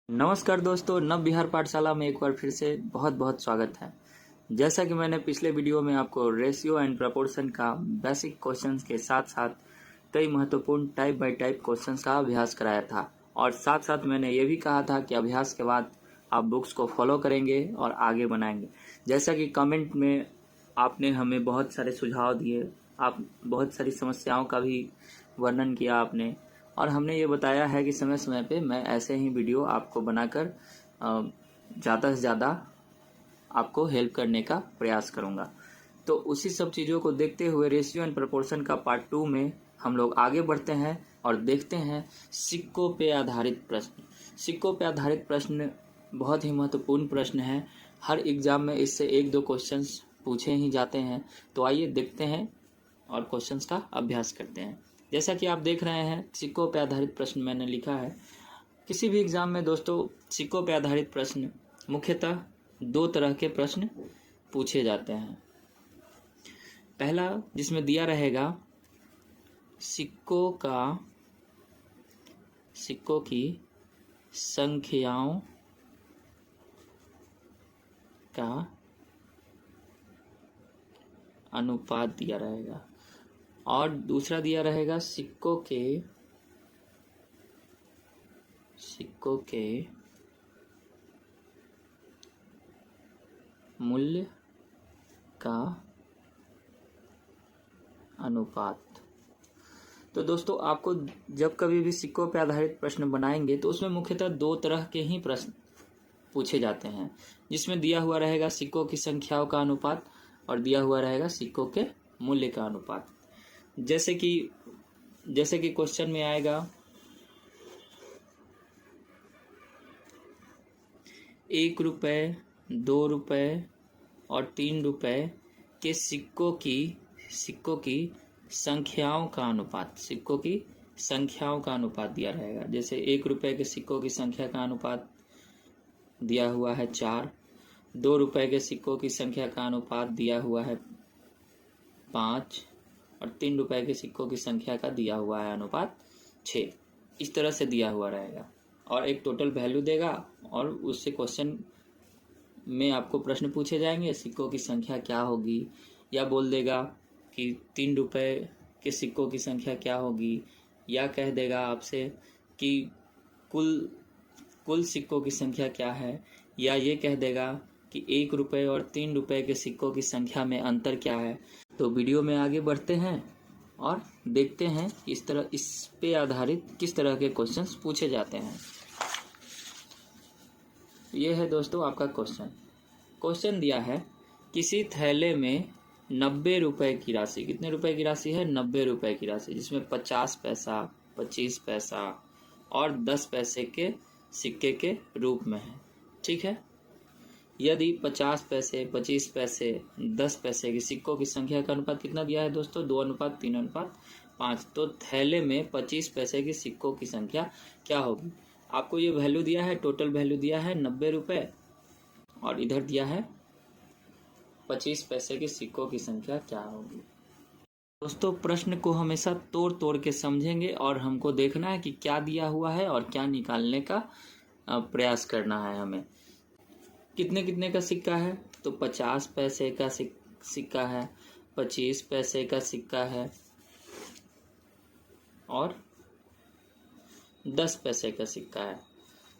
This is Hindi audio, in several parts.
नमस्कार दोस्तों, नव बिहार पाठशाला में एक बार फिर से बहुत बहुत स्वागत है। जैसा कि मैंने पिछले वीडियो में आपको रेशियो एंड प्रपोर्शन का बेसिक क्वेश्चंस के साथ साथ कई महत्वपूर्ण टाइप बाय टाइप क्वेश्चंस का अभ्यास कराया था और साथ साथ मैंने ये भी कहा था कि अभ्यास के बाद आप बुक्स को फॉलो करेंगे और आगे बनाएंगे। जैसा कि कमेंट में आपने हमें बहुत सारे सुझाव दिए, आप बहुत सारी समस्याओं का भी वर्णन किया आपने, और हमने ये बताया है कि समय समय पे मैं ऐसे ही वीडियो आपको बनाकर ज़्यादा से ज़्यादा आपको हेल्प करने का प्रयास करूँगा। तो उसी सब चीज़ों को देखते हुए रेशियो एंड प्रपोर्शन का पार्ट 2 में हम लोग आगे बढ़ते हैं और देखते हैं सिक्कों पे आधारित प्रश्न। सिक्कों पे आधारित प्रश्न बहुत ही महत्वपूर्ण प्रश्न है। हर एग्ज़ाम में इससे एक दो क्वेश्चंस पूछे ही जाते हैं। तो आइए देखते हैं और क्वेश्चंस का अभ्यास करते हैं। जैसा कि आप देख रहे हैं, सिक्कों पे आधारित प्रश्न मैंने लिखा है। किसी भी एग्ज़ाम में दोस्तों सिक्कों पे आधारित प्रश्न मुख्यतः दो तरह के प्रश्न पूछे जाते हैं। पहला जिसमें दिया रहेगा सिक्कों की संख्याओं का अनुपात दिया रहेगा, और दूसरा दिया रहेगा सिक्कों के मूल्य का अनुपात। तो दोस्तों आपको जब कभी भी सिक्कों पर आधारित प्रश्न बनाएंगे तो उसमें मुख्यतः दो तरह के ही प्रश्न पूछे जाते हैं, जिसमें दिया हुआ रहेगा सिक्कों की संख्याओं का अनुपात और दिया हुआ रहेगा सिक्कों के मूल्य का अनुपात। जैसे कि क्वेश्चन में आएगा 1 रुपये, 2 रुपये और 3 रुपये के सिक्कों की संख्याओं का अनुपात। सिक्कों की संख्याओं का अनुपात दिया रहेगा। जैसे 1 रुपये के सिक्कों की संख्या का अनुपात दिया हुआ है 4, 2 रुपये के सिक्कों की संख्या का अनुपात दिया हुआ है 5 और 3 रुपये के सिक्कों की संख्या का दिया हुआ है अनुपात 6। इस तरह से दिया हुआ रहेगा और एक टोटल वैल्यू देगा और उससे क्वेश्चन में आपको प्रश्न पूछे जाएंगे सिक्कों की संख्या क्या होगी, या बोल देगा कि 3 रुपये के सिक्कों की संख्या क्या होगी, या कह देगा आपसे कि कुल सिक्कों की संख्या क्या है, या ये कह देगा कि 1 रुपये और 3 रुपये के सिक्कों की संख्या में अंतर क्या है। तो वीडियो में आगे बढ़ते हैं और देखते हैं इस पे आधारित किस तरह के क्वेश्चंस पूछे जाते हैं। ये है दोस्तों आपका क्वेश्चन दिया है किसी थैले में 90 रुपये की राशि। कितने रुपए की राशि है? 90 रुपये की राशि, जिसमें 50 पैसा, 25 पैसा और 10 पैसे के सिक्के के रूप में है। ठीक है, यदि 50 पैसे, 25 पैसे, 10 पैसे की सिक्कों की संख्या का अनुपात कितना दिया है दोस्तों? 2:3:5। तो थैले में 25 पैसे की सिक्कों की संख्या क्या होगी? आपको ये वैल्यू दिया है, टोटल वैल्यू दिया है 90 रुपये और इधर दिया है 25 पैसे के सिक्कों की संख्या क्या होगी। दोस्तों प्रश्न को हमेशा तोड़ तोड़ के समझेंगे और हमको देखना है कि क्या दिया हुआ है और क्या निकालने का प्रयास करना है हमें। कितने कितने का सिक्का है? तो 50 पैसे का सिक्का है, 25 पैसे का सिक्का है और 10 पैसे का सिक्का है।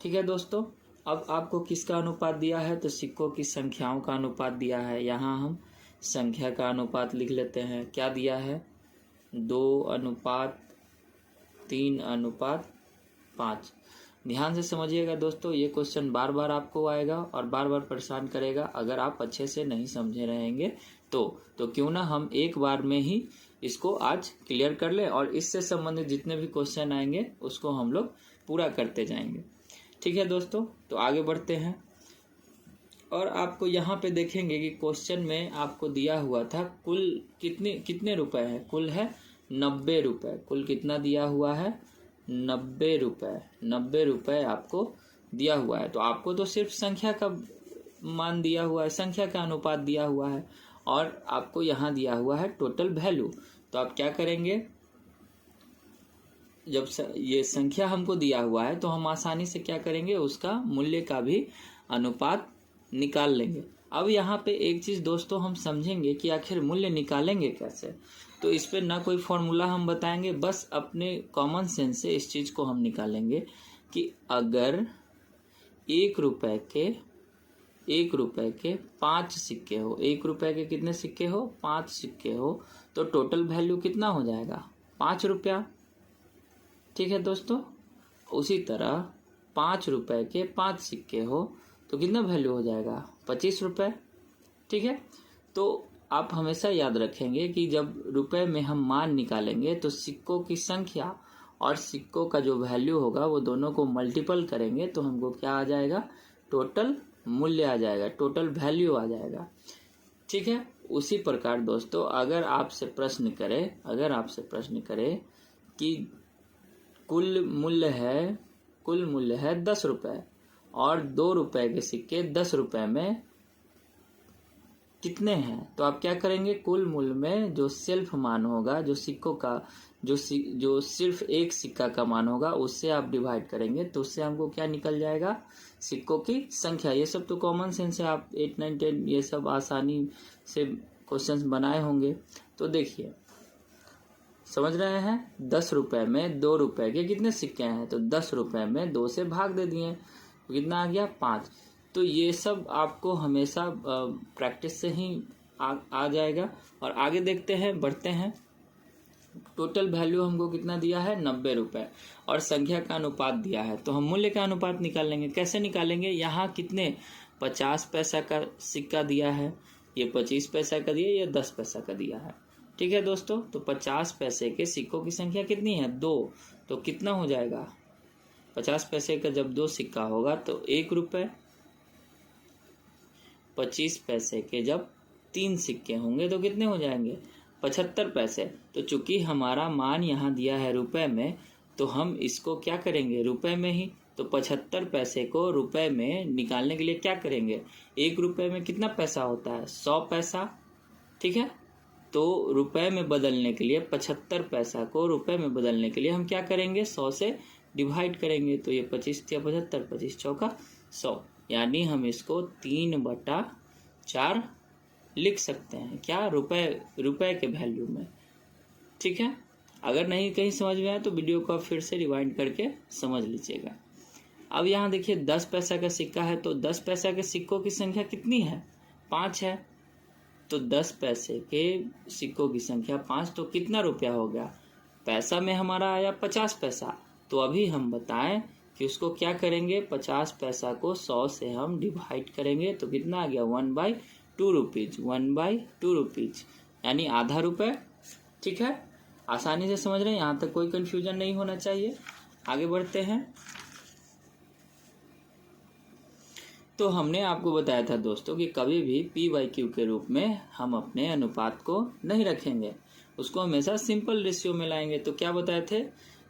ठीक है दोस्तों, अब आपको किसका अनुपात दिया है? तो सिक्कों की संख्याओं का अनुपात दिया है। यहाँ हम संख्या का अनुपात लिख लेते हैं। क्या दिया है? 2:3:5। ध्यान से समझिएगा दोस्तों, ये क्वेश्चन बार बार आपको आएगा और बार बार परेशान करेगा अगर आप अच्छे से नहीं समझे रहेंगे तो क्यों ना हम एक बार में ही इसको आज क्लियर कर ले और इससे संबंधित जितने भी क्वेश्चन आएंगे उसको हम लोग पूरा करते जाएंगे। ठीक है दोस्तों, तो आगे बढ़ते हैं और आपको यहाँ पे देखेंगे कि क्वेश्चन में आपको दिया हुआ था कुल कितने रुपए है? कुल है 90 रुपये। कुल कितना दिया हुआ है? 90 रुपये। 90 रुपये आपको दिया हुआ है। तो आपको तो सिर्फ संख्या का मान दिया हुआ है, संख्या का अनुपात दिया हुआ है और आपको यहाँ दिया हुआ है टोटल वैल्यू। तो आप क्या करेंगे? ये संख्या हमको दिया हुआ है तो हम आसानी से क्या करेंगे, उसका मूल्य का भी अनुपात निकाल लेंगे। अब यहाँ पे एक चीज़ दोस्तों हम समझेंगे कि आखिर मूल्य निकालेंगे कैसे। तो इस पर ना कोई फॉर्मूला हम बताएंगे, बस अपने कॉमन सेंस से इस चीज़ को हम निकालेंगे कि अगर 1 रुपए के 5 सिक्के हो, 1 रुपए के कितने सिक्के हो, 5 सिक्के हो, तो टोटल वैल्यू कितना हो जाएगा, 5 रुपया। ठीक है दोस्तों, उसी तरह 5 रुपए के 5 सिक्के हो तो कितना वैल्यू हो जाएगा, 25 रुपये। ठीक है, तो आप हमेशा याद रखेंगे कि जब रुपए में हम मान निकालेंगे तो सिक्कों की संख्या और सिक्कों का जो वैल्यू होगा वो दोनों को मल्टीपल करेंगे तो हमको क्या आ जाएगा, टोटल मूल्य आ जाएगा, टोटल वैल्यू आ जाएगा। ठीक है, उसी प्रकार दोस्तों अगर आपसे प्रश्न करे कि कुल मूल्य है 10 रुपये और 2 रुपए के सिक्के 10 रुपए में कितने हैं, तो आप क्या करेंगे, कुल मूल्य में जो सेल्फ मान होगा, जो सिक्कों का जो सिर्फ एक सिक्का का मान होगा उससे आप डिवाइड करेंगे तो उससे हमको क्या निकल जाएगा, सिक्कों की संख्या। ये सब तो कॉमन सेंस है, आप 8, 9, 10 ये सब आसानी से क्वेश्चंस बनाए होंगे। तो देखिए समझ रहे हैं, 10 रुपए में 2 रुपए के कितने सिक्के हैं, तो 10 रुपए में 2 से भाग दे दिए तो कितना आ गया, 5। तो ये सब आपको हमेशा प्रैक्टिस से ही आ जाएगा। और आगे देखते हैं, बढ़ते हैं। टोटल वैल्यू हमको कितना दिया है, 90 रुपये, और संख्या का अनुपात दिया है तो हम मूल्य का अनुपात निकाल लेंगे। कैसे निकालेंगे, यहाँ कितने 50 पैसा का सिक्का दिया है, ये 25 पैसा का दिया, ये 10 पैसा का दिया है। ठीक है दोस्तों, तो 50 पैसे के सिक्कों की संख्या कितनी है, 2, तो कितना हो जाएगा, 50 पैसे का जब 2 सिक्का होगा तो 1 रुपये। 25 पैसे के जब 3 सिक्के होंगे तो कितने हो जाएंगे, 75 पैसे। तो चूंकि हमारा मान यहाँ दिया है रुपए में तो हम इसको क्या करेंगे, रुपए में ही। तो 75 पैसे को रुपए में निकालने के लिए क्या करेंगे, 1 रुपये में कितना पैसा होता है, 100 पैसा। ठीक है, तो रुपए में बदलने के लिए 75 पैसा को रुपए में बदलने के लिए हम क्या करेंगे, 100 से डिवाइड करेंगे। तो ये 25 या 75, 25 चौका 100, यानी हम इसको 3/4 लिख सकते हैं, क्या, रुपए के वैल्यू में। ठीक है, अगर नहीं कहीं समझ में आया तो वीडियो को आप फिर से रिवाइंड करके समझ लीजिएगा। अब यहाँ देखिए 10 पैसा का सिक्का है तो 10 पैसा के सिक्कों की संख्या कितनी है, 5 है। तो 10 पैसे के सिक्कों की संख्या 5, तो कितना रुपया हो गया, पैसा में हमारा आया 50 पैसा। तो अभी हम बताएं कि उसको क्या करेंगे, 50 पैसा को 100 से हम डिवाइड करेंगे तो कितना आ गया, 1/2 रुपीज, 1/2 रुपीज, यानी आधा रुपये। ठीक है, आसानी से समझ रहे हैं, यहाँ तक कोई कंफ्यूजन नहीं होना चाहिए। आगे बढ़ते हैं। तो हमने आपको बताया था दोस्तों कि कभी भी P/Q के रूप में हम अपने अनुपात को नहीं रखेंगे, उसको हमेशा सिंपल रेशियो में लाएंगे। तो क्या बताए थे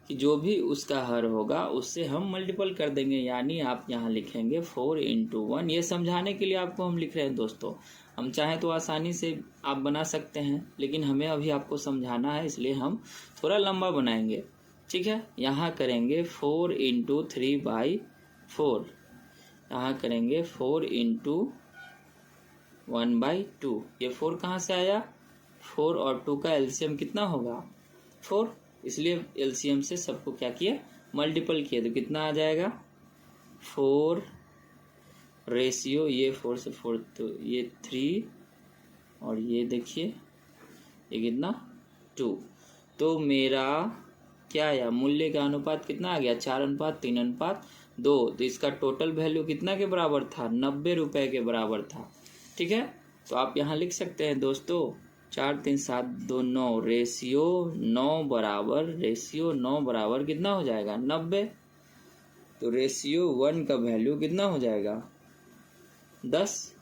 कि जो भी उसका हर होगा उससे हम मल्टीपल कर देंगे, यानी आप यहाँ लिखेंगे 4/1। ये समझाने के लिए आपको हम लिख रहे हैं दोस्तों, हम चाहें तो आसानी से आप बना सकते हैं, लेकिन हमें अभी आपको समझाना है इसलिए हम थोड़ा लंबा बनाएंगे। ठीक है, यहाँ करेंगे 4 × 3/4, यहाँ करेंगे 4 × 1/2। ये 4 कहाँ से आया, 4 और 2 का एलसीएम कितना होगा, 4, इसलिए एलसीएम से सबको क्या किया, मल्टीपल किया, तो कितना आ जाएगा, 4 रेशियो, ये 4 से 4 तो ये 3, और ये देखिए ये कितना, 2। तो मेरा क्या आया, मूल्य का अनुपात कितना आ गया, 4:3:2। तो इसका टोटल वैल्यू कितना के बराबर था, 90 रुपये के बराबर था। ठीक है, तो आप यहाँ लिख सकते हैं दोस्तों 4 3 7 2 9, रेशियो 9 बराबर कितना हो जाएगा, 90। तो रेशियो 1 का वैल्यू कितना हो जाएगा, 10।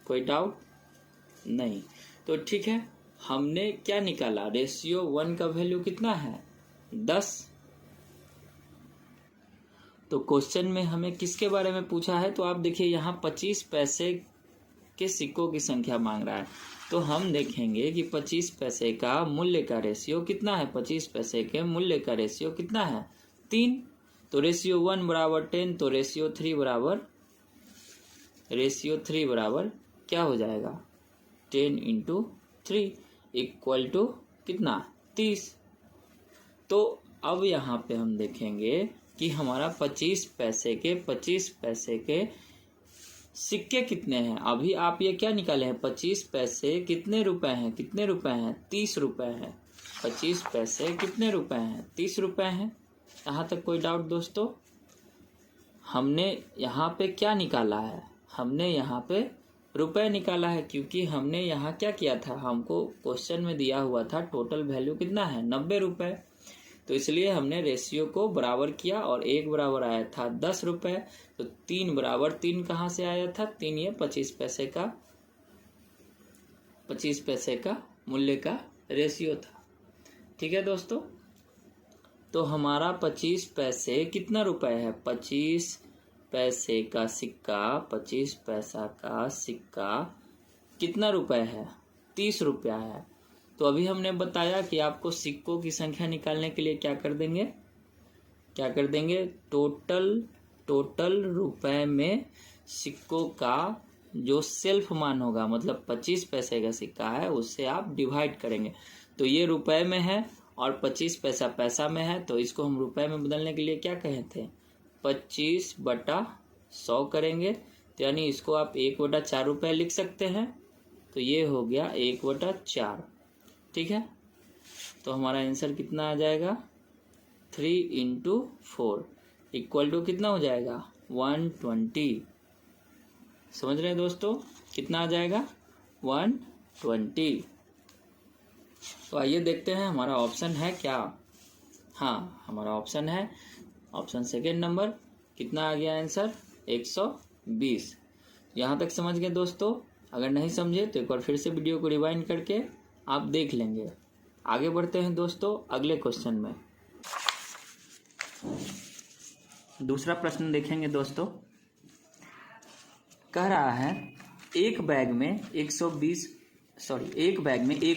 कोई डाउट नहीं, तो ठीक है, हमने क्या निकाला, रेशियो 1 का वैल्यू कितना है, 10। तो क्वेश्चन में हमें किसके बारे में पूछा है, तो आप देखिए यहाँ 25 पैसे के सिक्कों की संख्या मांग रहा है। तो हम देखेंगे कि 25 पैसे का मूल्य का रेशियो कितना है। 25 पैसे के मूल्य का रेशियो कितना है 3। तो रेशियो 1 बराबर 10, तो रेशियो 3 बराबर क्या हो जाएगा 10 × 3 इक्वल टू कितना 30। तो अब यहाँ पे हम देखेंगे कि हमारा 25 पैसे के सिक्के कितने हैं। अभी आप ये क्या निकाले हैं 25 पैसे कितने रुपए हैं 30 रुपए हैं। 25 पैसे कितने रुपए हैं 30 रुपए हैं। यहाँ तक कोई डाउट दोस्तों। हमने यहाँ पे क्या निकाला है, हमने यहाँ पे रुपए निकाला है, क्योंकि हमने यहाँ क्या किया था, हमको क्वेश्चन में दिया हुआ था टोटल वैल्यू कितना है 90 रुपए। तो इसलिए हमने रेशियो को बराबर किया और 1 बराबर आया था 10 रुपए। तो 3 बराबर 3 कहाँ से आया था 3, ये 25 पैसे का मूल्य का रेशियो था। ठीक है दोस्तों। तो हमारा 25 पैसे कितना रुपए है 25 पैसे का सिक्का 25 पैसा का सिक्का कितना रुपए है 30 रुपया है। तो अभी हमने बताया कि आपको सिक्कों की संख्या निकालने के लिए क्या कर देंगे टोटल रुपए में सिक्कों का जो सेल्फ मान होगा, मतलब 25 पैसे का सिक्का है उससे आप डिवाइड करेंगे। तो ये रुपए में है और 25 पैसा में है, तो इसको हम रुपए में बदलने के लिए क्या कहे थे 25/100 करेंगे। तो यानी इसको आप 1/4 रुपए लिख सकते हैं। तो ये हो गया 1/4। ठीक है। तो हमारा आंसर कितना आ जाएगा 3 × 4 इक्वल टू कितना हो जाएगा 120। समझ रहे हैं दोस्तों, कितना आ जाएगा 120। तो आइए देखते हैं हमारा ऑप्शन है क्या। हाँ, हमारा ऑप्शन है ऑप्शन सेकेंड नंबर। कितना आ गया आंसर 120। यहाँ तक समझ गए दोस्तों। अगर नहीं समझे तो एक बार फिर से वीडियो को रिवाइंड करके आप देख लेंगे। आगे बढ़ते हैं दोस्तों अगले क्वेश्चन में। दूसरा प्रश्न देखेंगे दोस्तों। कह रहा है एक बैग में 1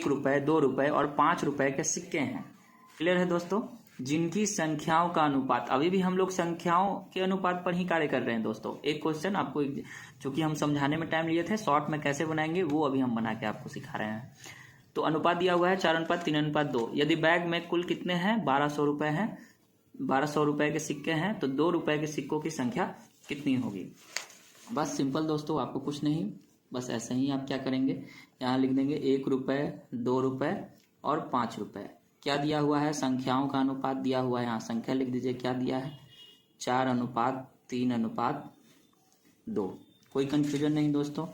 रुपए 2 रुपए और 5 रुपए के सिक्के हैं। क्लियर है दोस्तों। जिनकी संख्याओं का अनुपात, अभी भी हम लोग संख्याओं के अनुपात पर ही कार्य कर रहे हैं दोस्तों। एक क्वेश्चन आपको जो कि हम समझाने में टाइम लिए थे, शॉर्ट में कैसे बनाएंगे वो अभी हम बना के आपको सिखा रहे हैं। तो अनुपात दिया हुआ है 4:3:2। यदि बैग में कुल कितने हैं 1200 रुपए हैं, 1200 रुपए के सिक्के हैं, तो 2 रुपए के सिक्कों की संख्या कितनी होगी। बस सिंपल दोस्तों, आपको कुछ नहीं, बस ऐसे ही आप क्या करेंगे, यहाँ लिख देंगे 1 रुपए 2 रुपए और 5 रुपए। क्या दिया हुआ है, संख्याओं का अनुपात दिया हुआ है। यहाँ संख्या लिख दीजिए, क्या दिया है 4:3:2। कोई कंफ्यूजन नहीं दोस्तों।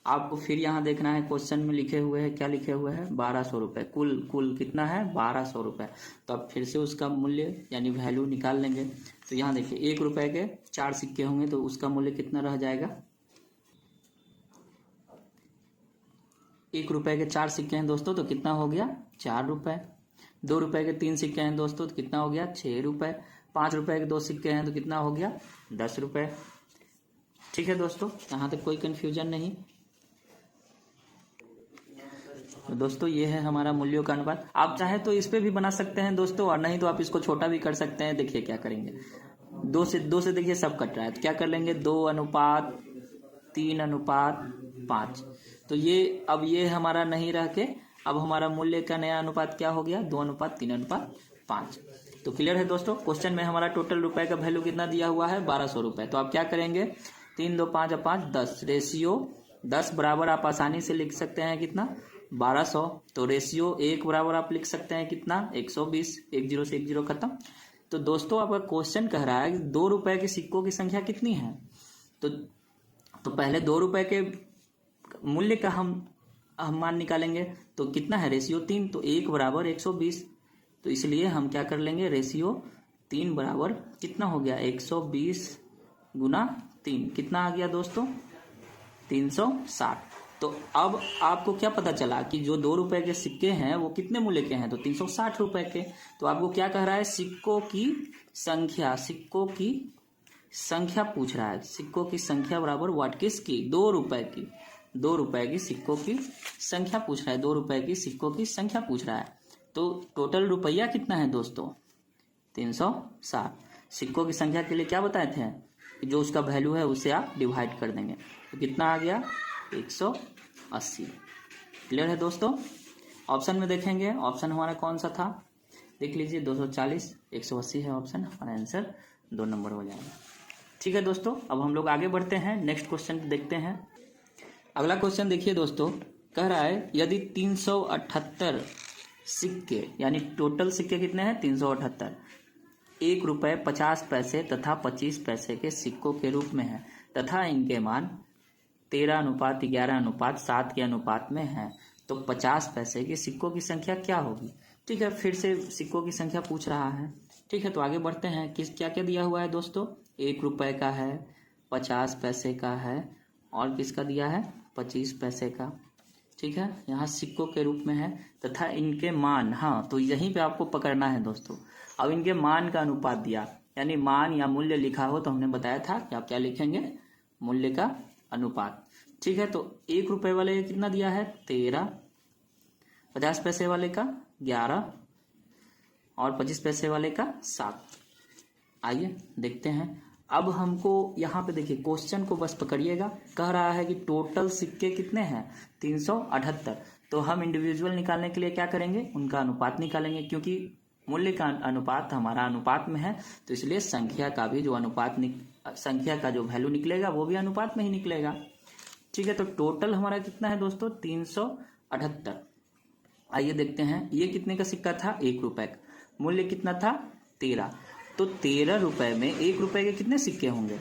आपको फिर यहाँ देखना है क्वेश्चन में लिखे हुए हैं, क्या लिखे हुए हैं 1200 रुपए। कुल कितना है 1200 रुपए। तो अब फिर से उसका मूल्य यानी वैल्यू निकाल लेंगे। तो यहाँ देखिए 1 रुपए के 4 सिक्के होंगे, तो उसका मूल्य कितना रह जाएगा। 1 रुपए के 4 सिक्के हैं दोस्तों, तो कितना हो गया 4 रुपए। 2 रुपए के 3 सिक्के हैं दोस्तों, तो कितना हो गया 6 रुपए। 5 रुपए के 2 सिक्के हैं, तो कितना हो गया 10 रुपए। ठीक है दोस्तों, यहाँ तक कोई कंफ्यूजन नहीं। तो दोस्तों ये है हमारा मूल्यों का अनुपात। आप चाहे तो इस पे भी बना सकते हैं दोस्तों, और नहीं तो आप इसको छोटा भी कर सकते हैं। देखिए क्या करेंगे, 2 से देखिए सब कट रहा है, तो क्या कर लेंगे 2:3:5। तो ये अब ये हमारा नहीं रह के अब हमारा मूल्य का नया अनुपात क्या हो गया 2:3:5। तो क्लियर है दोस्तों। क्वेश्चन में हमारा टोटल रुपए का वैल्यू कितना दिया हुआ है 1200 रुपए। तो आप क्या करेंगे 3 2 5 5 10 रेशियो 10 बराबर आप आसानी से लिख सकते हैं कितना 1200। तो रेशियो 1 बराबर आप लिख सकते हैं कितना 120। 1 0 से 1 0 खत्म। तो दोस्तों आपका क्वेश्चन कह रहा है कि 2 रुपए के सिक्कों की संख्या कितनी है। तो पहले 2 रुपए के मूल्य का हम मान निकालेंगे। तो कितना है रेशियो 3, तो 1 बराबर 120। तो इसलिए हम क्या कर लेंगे रेशियो 3 बराबर कितना हो गया 120 गुना 3 कितना आ गया दोस्तों 360। तो अब आपको क्या पता चला कि जो 2 रुपए के सिक्के हैं वो कितने मूल्य के हैं, तो 360 रुपए के। तो आपको क्या कह रहा है सिक्कों की संख्या पूछ रहा है। सिक्कों की संख्या बराबर व्हाट, किसकी 2 रुपए की। ₹2 की सिक्कों की संख्या पूछ रहा है, ₹2 की सिक्कों की संख्या पूछ रहा है। तो टोटल रुपया कितना है दोस्तों? 360। सिक्कों की संख्या के लिए क्या बताए थे कि जो उसका वैल्यू है उसे आप डिवाइड कर देंगे, तो कितना आ गया? 180। क्लियर है दोस्तों? ऑप्शन में देखेंगे, ऑप्शन हमारा कौन सा था, देख लीजिए 240, 180 है ऑप्शन, हमारा आंसर 2 नंबर हो जाएगा। ठीक है दोस्तों, अब हम लोग आगे बढ़ते हैं, नेक्स्ट क्वेश्चन देखते हैं। अगला क्वेश्चन देखिए दोस्तों, कह रहा है यदि 378 सिक्के, यानी टोटल सिक्के कितने हैं? 378, ₹1 50 तथा 25 पैसे के सिक्कों के रूप में है तथा इनके मान 13:11:7 के अनुपात में है, तो 50 पैसे के सिक्कों की संख्या क्या होगी? ठीक है, फिर से सिक्कों की संख्या पूछ रहा है। ठीक है, तो आगे बढ़ते हैं। किस क्या क्या दिया हुआ है दोस्तों? ₹1 का है, 50 पैसे का है, और किसका दिया है? 25 पैसे का। ठीक है, यहाँ सिक्कों के रूप में है तथा इनके मान, हाँ तो यहीं पे आपको पकड़ना है दोस्तों। अब इनके मान का अनुपात दिया, यानी मान या मूल्य लिखा हो तो हमने बताया था कि आप क्या लिखेंगे? मूल्य का अनुपात। ठीक है, तो ₹1 वाले का कितना दिया है? 13, 50 पैसे वाले का 11 और 25 पैसे वाले का 7। आइए देखते हैं। अब हमको यहाँ पे देखिए, क्वेश्चन को बस पकड़िएगा। कह रहा है कि टोटल सिक्के कितने हैं? 378। तो हम इंडिविजुअल निकालने के लिए क्या करेंगे? उनका अनुपात निकालेंगे, क्योंकि मूल्य का अनुपात हमारा अनुपात में है, तो इसलिए संख्या का भी जो संख्या का जो वैल्यू निकलेगा वो भी अनुपात में ही निकलेगा। ठीक है, तो टोटल हमारा कितना है दोस्तों? 378। आइए देखते हैं, ये कितने का सिक्का था? ₹1 का। मूल्य कितना था? 13। तो ₹13 में ₹1 के कितने सिक्के होंगे?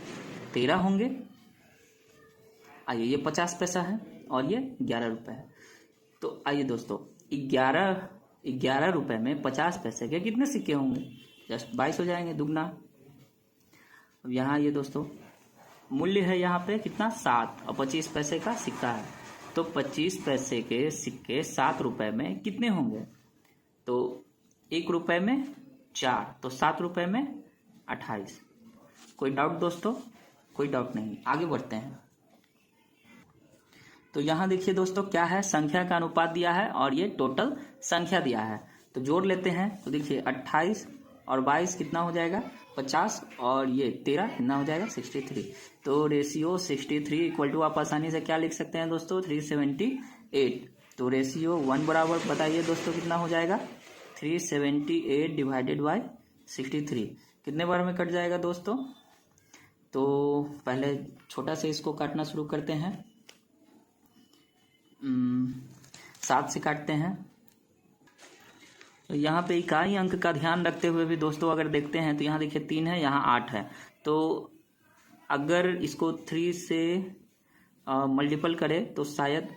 13 होंगे। आइए, ये 50 पैसा है और ये ₹11 है। तो आइए दोस्तों, 11 रुपए में 50 पैसे के कितने सिक्के होंगे? जस्ट 22 हो जाएंगे, दुगना। अब यहाँ ये दोस्तों मूल्य है यहाँ पे कितना? 7, और 25 पैसे का सिक्का है, तो 25 पैसे के सिक्के ₹7 में कितने होंगे? तो ₹1 में 4, तो ₹7 में 28। कोई डाउट दोस्तों? कोई डाउट नहीं। आगे बढ़ते हैं। तो यहाँ देखिए दोस्तों, क्या है? संख्या का अनुपात दिया है और ये टोटल संख्या दिया है, तो जोड़ लेते हैं। तो देखिए 28 और 22 कितना हो जाएगा? 50, और ये 13 कितना हो जाएगा? 63। तो रेशियो 63 इक्वल टू आप आसानी से क्या लिख सकते हैं दोस्तों? 378। तो रेशियो 1 बराबर बताइए दोस्तों कितना हो जाएगा? 378 डिवाइडेड बाय 63। कितने बार में कट जाएगा दोस्तों? तो पहले छोटा से इसको काटना शुरू करते हैं। 7 से काटते हैं। तो यहाँ पे इकाई अंक का ध्यान रखते हुए भी दोस्तों अगर देखते हैं तो यहाँ देखिए 3 है, यहाँ 8 है। तो अगर इसको 3 से मल्टीपल करें तो शायद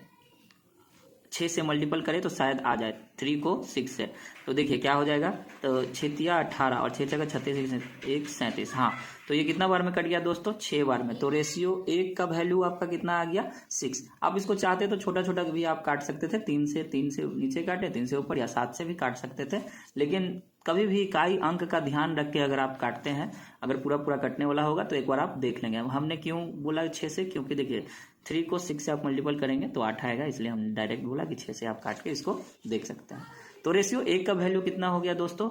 6 से मल्टीपल करें तो शायद आ जाए 3 को 6 से। तो देखिए क्या हो जाएगा? तो 6 18 और 6 36, 1 37। हाँ, तो ये कितना बार में कट गया दोस्तों? 6 बार में। तो रेशियो 1 का वैल्यू आपका कितना आ गया? 6। आप इसको चाहते तो छोटा छोटा भी आप काट सकते थे, 3 से नीचे काटे, 3 से ऊपर, या 7 से भी काट सकते थे। लेकिन कभी भी इकाई अंक का ध्यान रख के अगर आप काटते हैं, अगर पूरा पूरा कटने वाला होगा तो एक बार आप देख लेंगे। हमने क्यों बोला 6 से? क्योंकि देखिए 3 को 6 से आप मल्टीपल करेंगे तो 8 आएगा, इसलिए हमने डायरेक्ट बोला कि 6 से आप काट के इसको देख सकते हैं। तो रेशियो 1 का वैल्यू कितना हो गया दोस्तों?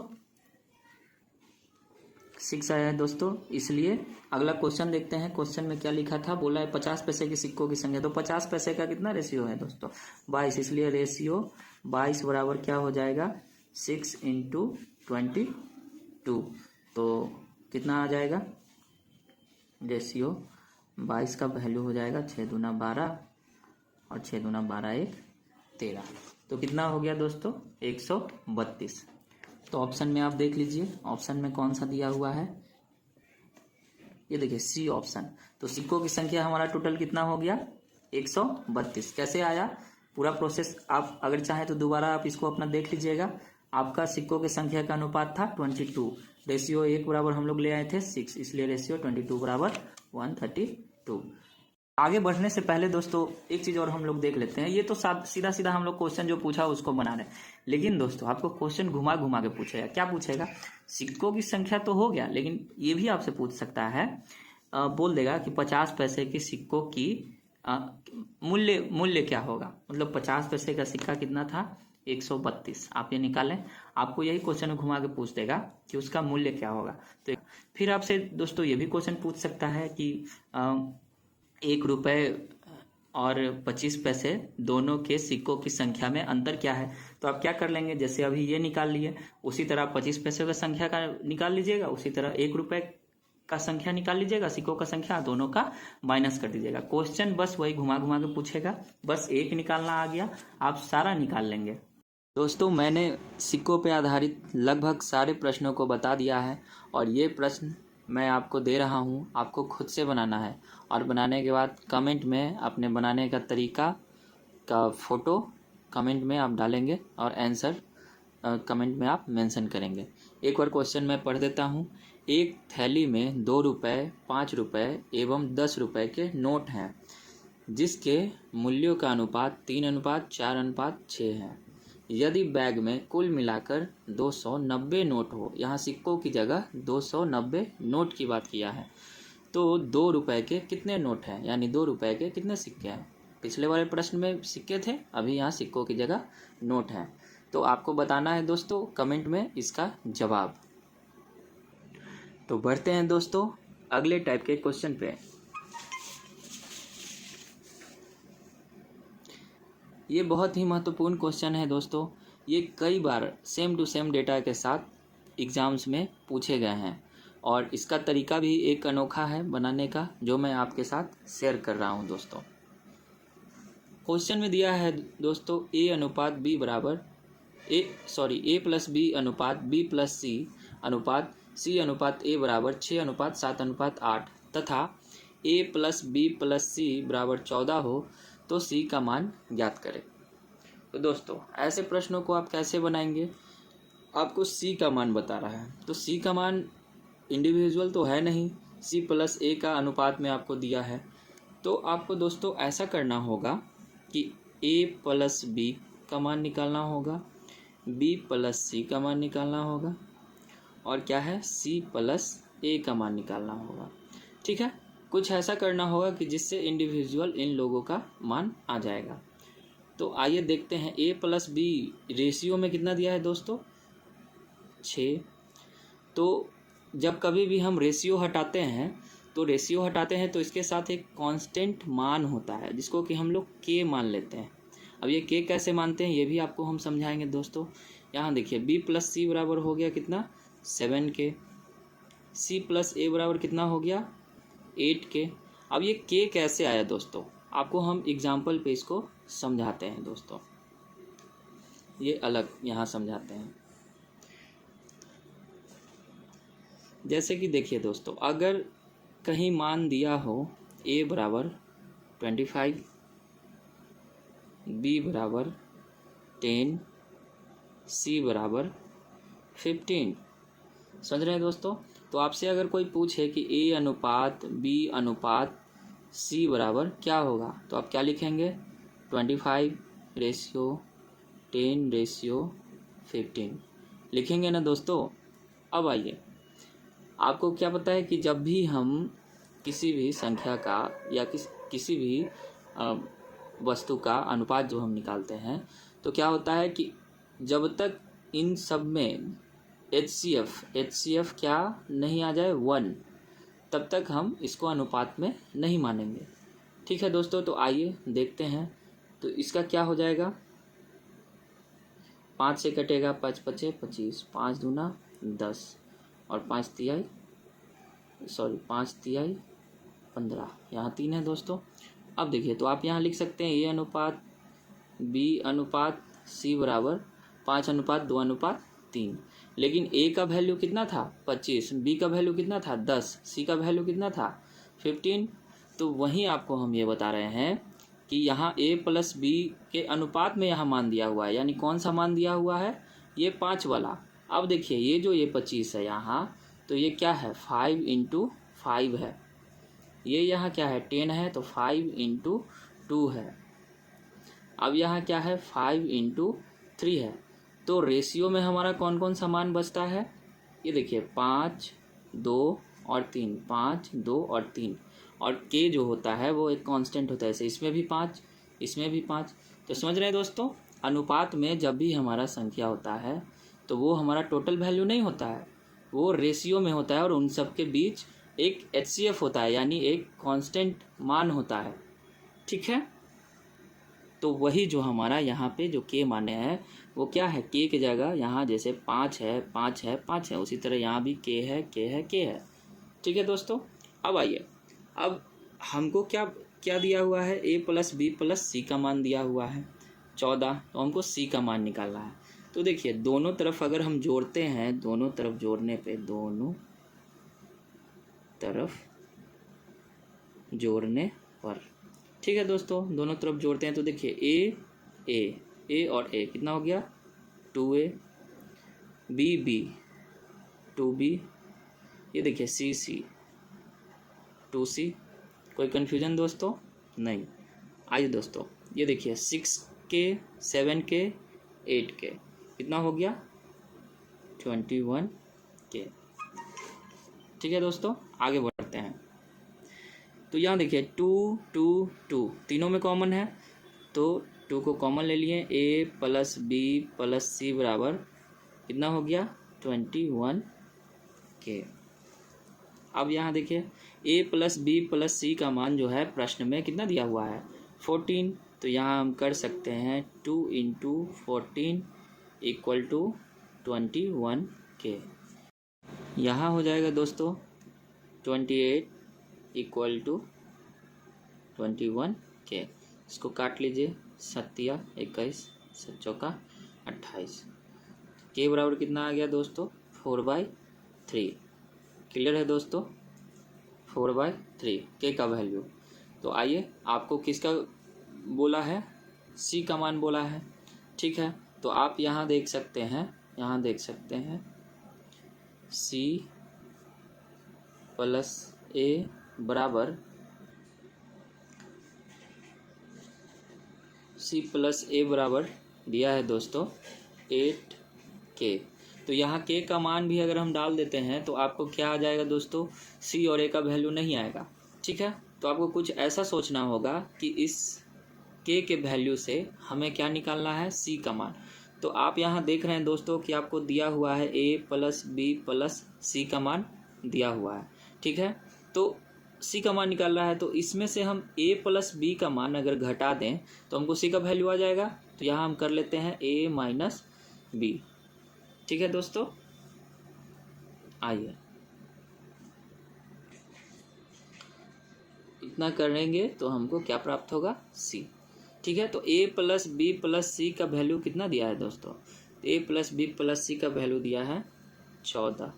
6 आया है दोस्तों। इसलिए अगला क्वेश्चन देखते हैं। क्वेश्चन में क्या लिखा था? बोला है 50 पैसे के सिक्कों की संख्या। तो 50 पैसे का कितना रेशियो है दोस्तों? 22। इसलिए रेशियो 22 बराबर क्या हो जाएगा? 6 × 22। तो कितना आ जाएगा? रेशियो 22 का वैल्यू हो जाएगा 6 दूना 12 और 6 दूना 12 1 13। तो कितना हो गया दोस्तों? 132। तो ऑप्शन में आप देख लीजिए, ऑप्शन में कौन सा दिया हुआ है? ये देखिए सी ऑप्शन। तो सिक्कों की संख्या हमारा टोटल कितना हो गया? 132। कैसे आया? पूरा प्रोसेस आप अगर चाहें तो दोबारा आप इसको अपना देख लीजिएगा। आपका सिक्कों की संख्या का अनुपात था 22। रेशियो 1 बराबर हम लोग ले आए थे 6, इसलिए रेशियो 22 बराबर 132। आगे बढ़ने से पहले दोस्तों एक चीज और हम लोग देख लेते हैं। ये तो सीधा सीधा हम लोग क्वेश्चन जो पूछा उसको बना रहे, लेकिन दोस्तों आपको क्वेश्चन घुमा घुमा के पूछेगा। क्या पूछेगा? सिक्कों की संख्या तो हो गया, लेकिन ये भी आपसे पूछ सकता है, बोल देगा कि 50 पैसे के सिक्कों की मूल्य मूल्य क्या होगा, मतलब 50 पैसे का सिक्का कितना था, 132। आप ये निकालें, आपको यही क्वेश्चन घुमा के पूछ देगा कि उसका मूल्य क्या होगा। तो फिर आपसे दोस्तों ये भी क्वेश्चन पूछ सकता है कि 1 रुपये और 25 पैसे दोनों के सिक्कों की संख्या में अंतर क्या है। तो आप क्या कर लेंगे, जैसे अभी ये निकाल लिए उसी तरह 25 पैसे का संख्या का निकाल लीजिएगा, उसी तरह 1 रुपये का संख्या निकाल लीजिएगा, सिक्कों का संख्या दोनों का माइनस कर दीजिएगा। क्वेश्चन बस वही घुमा घुमा के पूछेगा, बस एक निकालना आ गया, आप सारा निकाल लेंगे। दोस्तों मैंने सिक्कों पर आधारित लगभग सारे प्रश्नों को बता दिया है और ये प्रश्न मैं आपको दे रहा हूँ, आपको खुद से बनाना है और बनाने के बाद कमेंट में अपने बनाने का तरीका का फ़ोटो कमेंट में आप डालेंगे और आंसर कमेंट में आप मेंशन करेंगे। एक बार क्वेश्चन मैं पढ़ देता हूँ। एक थैली में 2 रुपये, 5 रुपये एवं 10 रुपये के नोट हैं जिसके मूल्यों का अनुपात 3:4:6 है। यदि बैग में कुल मिलाकर 290 नोट हो, यहाँ सिक्कों की जगह 290 नोट की बात किया है, तो 2 रुपये के कितने नोट हैं, यानी 2 रुपये के कितने सिक्के हैं। पिछले वाले प्रश्न में सिक्के थे, अभी यहाँ सिक्कों की जगह नोट हैं। तो आपको बताना है दोस्तों कमेंट में इसका जवाब। तो बढ़ते हैं दोस्तों अगले टाइप के क्वेश्चन पे। ये बहुत ही महत्वपूर्ण क्वेश्चन है दोस्तों, ये कई बार सेम टू सेम डेटा के साथ एग्ज़ाम्स में पूछे गए हैं और इसका तरीका भी एक अनोखा है बनाने का, जो मैं आपके साथ शेयर कर रहा हूं दोस्तों। क्वेश्चन में दिया है दोस्तों A प्लस बी अनुपात B प्लस C अनुपात C अनुपात A बराबर 6:7:8 तथा A plus B plus C बराबर 14 हो तो C का मान ज्ञात करें। तो दोस्तों ऐसे प्रश्नों को आप कैसे बनाएंगे, आपको C का मान बता रहा है तो C का मान इंडिविजुअल तो है नहीं, C प्लस A का अनुपात में आपको दिया है। तो आपको दोस्तों ऐसा करना होगा कि A प्लस B का मान निकालना होगा, B प्लस C का मान निकालना होगा और क्या है C प्लस A का मान निकालना होगा। ठीक है, कुछ ऐसा करना होगा कि जिससे इंडिविजुअल इन लोगों का मान आ जाएगा। तो आइए देखते हैं A प्लस B रेशियो में कितना दिया है दोस्तों, 6। तो जब कभी भी हम रेशियो हटाते हैं तो इसके साथ एक कांस्टेंट मान होता है जिसको कि हम लोग K मान लेते हैं। अब ये K कैसे मानते हैं ये भी आपको हम समझाएंगे दोस्तों। यहाँ देखिए B प्लस C बराबर हो गया कितना, 7K। C प्लस A बराबर कितना हो गया, 8K। अब ये K कैसे आया दोस्तों, आपको हम एग्जाम्पल पे इसको समझाते हैं दोस्तों, ये अलग यहाँ समझाते हैं। जैसे कि देखिए दोस्तों, अगर कहीं मान दिया हो A बराबर 25, B बराबर 10, C बराबर 15, समझ रहे हैं दोस्तों। तो आपसे अगर कोई पूछे कि A अनुपात B अनुपात C बराबर क्या होगा, तो आप क्या लिखेंगे, 25 रेशियो 10 रेशियो 15 लिखेंगे ना दोस्तों। अब आइए, आपको क्या पता है कि जब भी हम किसी भी संख्या का या किसी भी वस्तु का अनुपात जो हम निकालते हैं तो क्या होता है कि जब तक इन सब में HCF क्या नहीं आ जाए 1, तब तक हम इसको अनुपात में नहीं मानेंगे। ठीक है दोस्तों, तो आइए देखते हैं। तो इसका क्या हो जाएगा, 5 से कटेगा 5 पचे 25, 5 दूना 10 और 5 तिहाई 15, यहाँ 3 है दोस्तों। अब देखिए, तो आप यहाँ लिख सकते हैं A अनुपात B अनुपात C बराबर 5:2:3। लेकिन A का वैल्यू कितना था, 25, B का वैल्यू कितना था, 10, C का वैल्यू कितना था, 15। तो वहीं आपको हम ये बता रहे हैं कि यहाँ A प्लस B के अनुपात में यहाँ मान दिया हुआ है, यानी कौन सा मान दिया हुआ है, ये 5 वाला। अब देखिए, ये जो ये 25 है यहाँ, तो ये क्या है, 5 × 5 है। ये यहाँ क्या है, 10 है, तो 5 × 2 है। अब यहाँ क्या है, 5 × 3 है। तो रेशियो में हमारा कौन कौन सा मान बचता है, ये देखिए 5, 2 और 3, 5, 2 और 3। और के जो होता है वो एक कांस्टेंट होता है। ऐसे इसमें भी 5, इसमें भी 5। तो समझ रहे हैं दोस्तों, अनुपात में जब भी हमारा संख्या होता है तो वो हमारा टोटल वैल्यू नहीं होता है, वो रेशियो में होता है और उन सब के बीच एक HCF होता है, यानी एक कांस्टेंट मान होता है। ठीक है, तो वही जो हमारा यहाँ पे जो के माने हैं वो क्या है, के की जगह यहाँ जैसे 5 है, 5 है, 5 है, उसी तरह यहाँ भी के है, के है, के है। ठीक है दोस्तों, अब आइए, अब हमको क्या क्या दिया हुआ है, a + b + c का मान दिया हुआ है 14, तो हमको c का मान निकालना है। तो देखिए दोनों तरफ अगर हम जोड़ते हैं, दोनों तरफ जोड़ने पे, दोनों तरफ जोड़ने पर, ठीक है दोस्तों, दोनों तरफ जोड़ते हैं तो देखिए a और a कितना हो गया 2a, b 2b, ये देखिए c 2c। कोई कन्फ्यूजन दोस्तों नहीं। आइए दोस्तों, ये देखिए 6k 7k 8k कितना हो गया 21k। ठीक है दोस्तों, आगे बढ़ते हैं। तो यहाँ देखिए 2 2 2 तीनों में कॉमन है, तो 2 को कॉमन ले लिए, a + b + c बराबर कितना हो गया 21k। अब यहाँ देखिए a + b + c का मान जो है प्रश्न में कितना दिया हुआ है 14, तो यहाँ हम कर सकते हैं 2 × 14 = 21k। यहाँ हो जाएगा दोस्तों 28 = 21k। इसको काट लीजिए, 7 × 21, 7 × 4 28, के बराबर कितना आ गया दोस्तों 4/3। क्लियर है दोस्तों, 4/3 के का वैल्यू। तो आइए, आपको किसका बोला है, सी का मान बोला है। ठीक है, तो आप यहाँ देख सकते हैं, यहाँ देख सकते हैं c + a बराबर, c + a बराबर दिया है दोस्तों 8k। तो यहाँ के का मान भी अगर हम डाल देते हैं तो आपको क्या आ जाएगा दोस्तों, c और a का वैल्यू नहीं आएगा। ठीक है, तो आपको कुछ ऐसा सोचना होगा कि इस के वैल्यू से हमें क्या निकालना है, c का मान। तो आप यहाँ देख रहे हैं दोस्तों कि आपको दिया हुआ है a + b + c का मान दिया हुआ है। ठीक है, तो c का मान निकाल रहा है, तो इसमें से हम a + b का मान अगर घटा दें तो हमको c का वैल्यू आ जाएगा। तो यहाँ हम कर लेते हैं a - b। ठीक है दोस्तों, आइए इतना करेंगे तो हमको क्या प्राप्त होगा, c। ठीक है, तो a + b + c का वैल्यू कितना दिया है दोस्तों, a + b + c का वैल्यू दिया है 14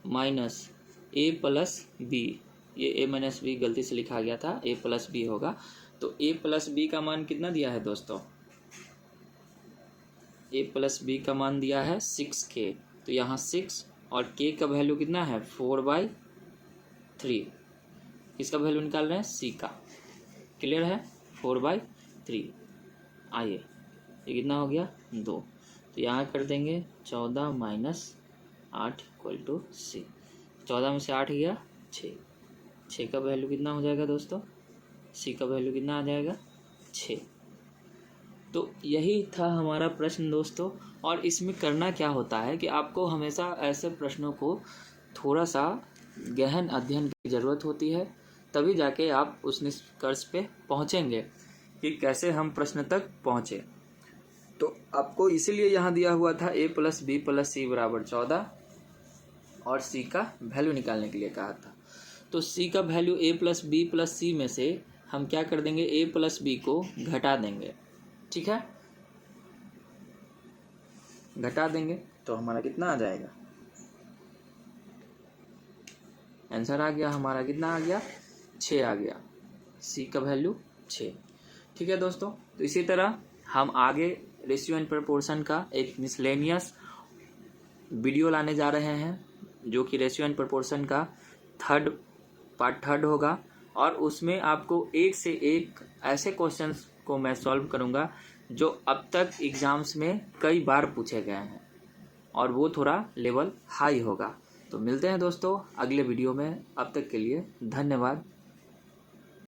माइनस a + b, ये a - b गलती से लिखा गया था, a + b होगा। तो a + b का मान कितना दिया है दोस्तों, a + b का मान दिया है 6k। तो यहाँ 6 और k का वैल्यू कितना है 4/3। इसका वैल्यू निकाल रहे हैं c का। क्लियर है, 4/3। आइए, ये कितना हो गया 2, तो यहाँ कर देंगे 14 - 8 = c। 14 में से 8 गया 6 का वैल्यू कितना हो जाएगा दोस्तों, c का वैल्यू कितना आ जाएगा 6। तो यही था हमारा प्रश्न दोस्तों। और इसमें करना क्या होता है कि आपको हमेशा ऐसे प्रश्नों को थोड़ा सा गहन अध्ययन की ज़रूरत होती है, तभी जाके आप उस निष्कर्ष पे पहुँचेंगे कि कैसे हम प्रश्न तक पहुँचे। तो आपको इसीलिए यहाँ दिया हुआ था a + b + c बराबर 14 और c का वैल्यू निकालने के लिए कहा था। तो c का वैल्यू a + b + c में से हम क्या कर देंगे, a + b को घटा देंगे। ठीक है, घटा देंगे तो हमारा कितना आ जाएगा, आंसर आ गया हमारा, कितना आ गया 6 आ गया, c का वैल्यू 6। ठीक है दोस्तों, तो इसी तरह हम आगे रेशियो एंड प्रोपोर्शन का एक मिसलेनियस वीडियो लाने जा रहे हैं, जो कि रेशियो एंड प्रोपोर्शन का पार्ट थर्ड होगा। और उसमें आपको एक से एक ऐसे क्वेश्चंस को मैं सॉल्व करूंगा जो अब तक एग्जाम्स में कई बार पूछे गए हैं, और वो थोड़ा लेवल हाई होगा। तो मिलते हैं दोस्तों अगले वीडियो में, अब तक के लिए धन्यवाद।